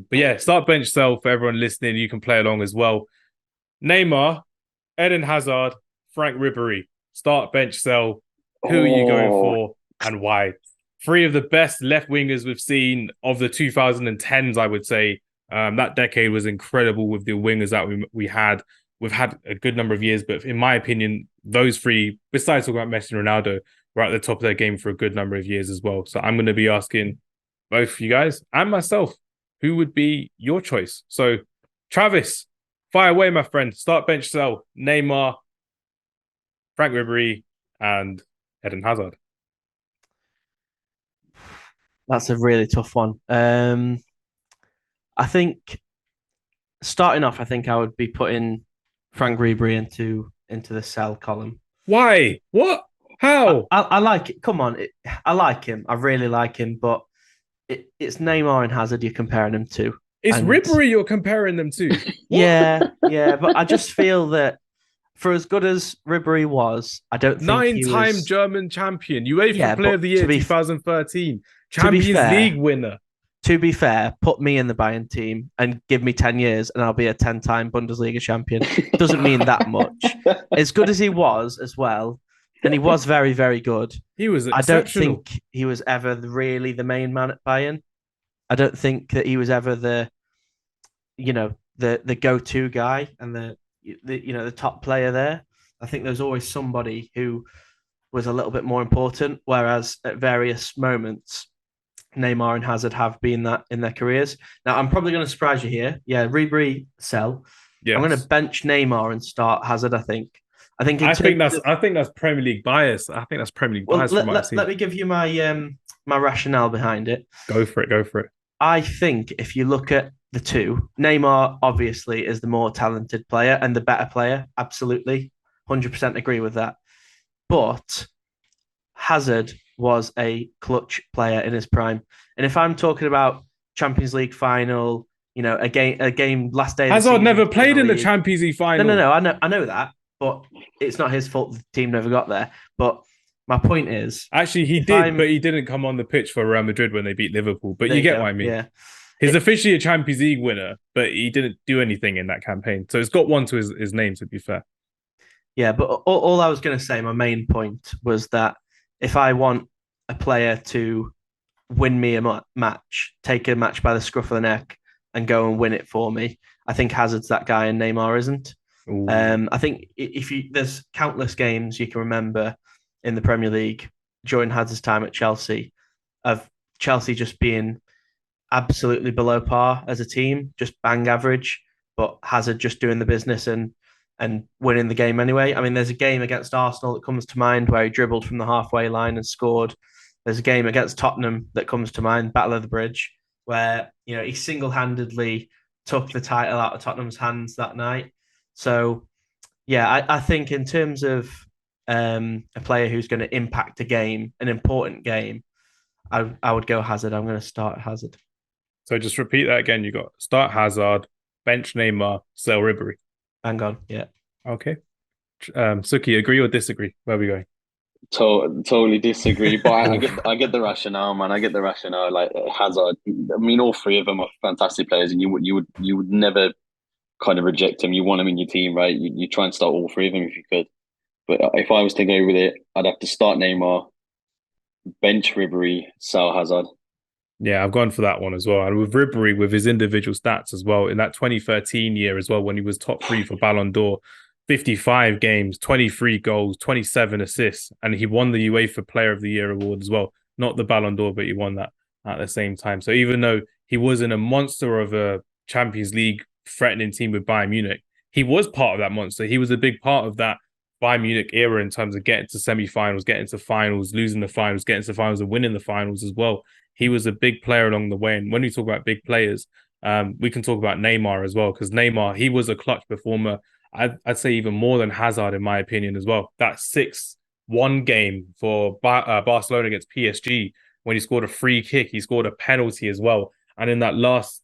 But yeah, start bench sell for everyone listening. You can play along as well. Neymar, Eden Hazard, Franck Ribery. Start bench sell. Who are you going Oh, for and why? Three of the best left wingers we've seen of the 2010s, I would say. That decade was incredible with the wingers that we had. We've had a good number of years, but in my opinion, those three, besides talking about Messi and Ronaldo, were at the top of their game for a good number of years as well. So I'm going to be asking both you guys and myself, who would be your choice? So, Travis, fire away, my friend. Start bench sell. Neymar, Franck Ribery, and Eden Hazard. That's a really tough one. I think starting off, I think I would be putting Frank Ribery into the sell column. Why? What? How? I like it. Come on, I like him. I really like him, but it's Neymar and Hazard you're comparing him to. It's And Ribery you're comparing them to. yeah, yeah, but I just feel that for as good as Ribery was, I don't think he Nine-time was. German champion, UEFA Yeah, Player of but the Year 2013, to be Champions fair, League winner. to be fair, put me in the Bayern team and give me 10 years and I'll be a 10-time Bundesliga champion. Doesn't mean that much. As good as he was as well, and he was very, very good, He was I don't exceptional. think he was ever really the main man at Bayern. I don't think that he was ever the go-to guy and the top player there. I think there's always somebody who was a little bit more important, whereas at various moments Neymar and Hazard have been that in their careers. Now, I'm probably going to surprise you here. Yeah, Ribery sell. I'm going to Yes. bench Neymar and start Hazard. I think. I think in I think terms that's of, I think that's Premier League bias. I think that's Premier League well, bias from what I've let seen. me give you my rationale behind it. Go for it. Go for it. I think if you look at the two, Neymar obviously is the more talented player and the better player. Absolutely, 100% agree with that. But Hazard was a clutch player in his prime. And if I'm talking about Champions League final, a game last day of the Hazard season never to win played the in the league. Champions League No, no, final. no. I know that, but it's not his fault the team never got there. But my point is, Actually, he if did, but I'm he didn't come on the pitch for Real Madrid when they beat Liverpool. But there, you you get what go. I mean. Yeah, He's it, officially a Champions League winner, but he didn't do anything in that campaign. So it's got one to his name, to be fair. yeah. But all I was going to say, my main point was that if I want a player to win me a match, take a match by the scruff of the neck, and go and win it for me, I think Hazard's that guy and Neymar isn't. Ooh. I think if you there's countless games you can remember in the Premier League during Hazard's time at Chelsea of Chelsea just being absolutely below par as a team, just bang average, but Hazard just doing the business and winning the game anyway. I mean, there's a game against Arsenal that comes to mind where he dribbled from the halfway line and scored. There's a game against Tottenham that comes to mind, Battle of the Bridge, where he single-handedly took the title out of Tottenham's hands that night. So yeah, I think in terms of a player who's going to impact a game, an important game, I would go Hazard. I'm going to start Hazard. So just repeat that again. You got start Hazard, bench Neymar, sell Ribery. Bang on. Yeah. Okay. Suki, agree or disagree? Where are we going? totally disagree, but I Oof. get I get the rationale, man. I get the rationale. Like Hazard, I mean, all three of them are fantastic players, and you would never kind of reject them. You want them in your team, right? You try and start all three of them if you could. But if I was to go with it, I'd have to start Neymar, bench Ribery, sell Hazard. Yeah, I've gone for that one as well. And with Ribery, with his individual stats as well, in that 2013 year as well, when he was top three for Ballon d'Or, 55 games, 23 goals, 27 assists, and he won the UEFA Player of the Year award as well. Not the Ballon d'Or, but he won that at the same time. So even though he was in a monster of a Champions League threatening team with Bayern Munich, he was part of that monster. He was a big part of that Bayern Munich era in terms of getting to semi-finals, getting to finals, losing the finals, getting to finals, and winning the finals as well. He was a big player along the way. And when we talk about big players, we can talk about Neymar as well, because Neymar, he was a clutch performer. I'd say even more than Hazard, in my opinion, as well. That 6-1 game for Barcelona against PSG, when he scored a free kick, he scored a penalty as well. And in that last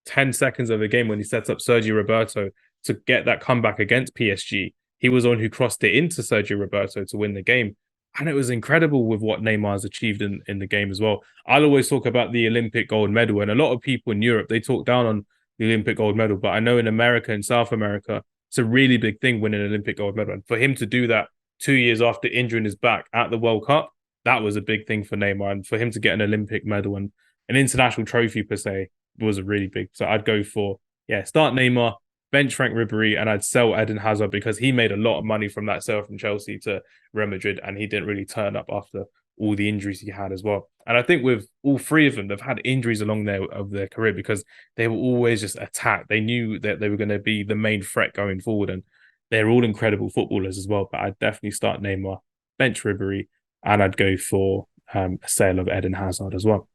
10 seconds of the game, when he sets up Sergio Roberto to get that comeback against PSG, he was the one who crossed it into Sergio Roberto to win the game. And it was incredible with what Neymar's achieved in the game as well. I'll always talk about the Olympic gold medal, and a lot of people in Europe, they talk down on the Olympic gold medal, but I know in America and South America, it's a really big thing winning an Olympic gold medal. And for him to do that 2 years after injuring his back at the World Cup, that was a big thing for Neymar. And for him to get an Olympic medal and an international trophy per se was a really big. So I'd go for, start Neymar, bench Franck Ribery, and I'd sell Eden Hazard because he made a lot of money from that sale from Chelsea to Real Madrid, and he didn't really turn up after all the injuries he had as well. And I think with all three of them, they've had injuries along their career because they were always just attacked. They knew that they were going to be the main threat going forward, and they're all incredible footballers as well. But I'd definitely start Neymar, bench Ribery, and I'd go for a sale of Eden Hazard as well.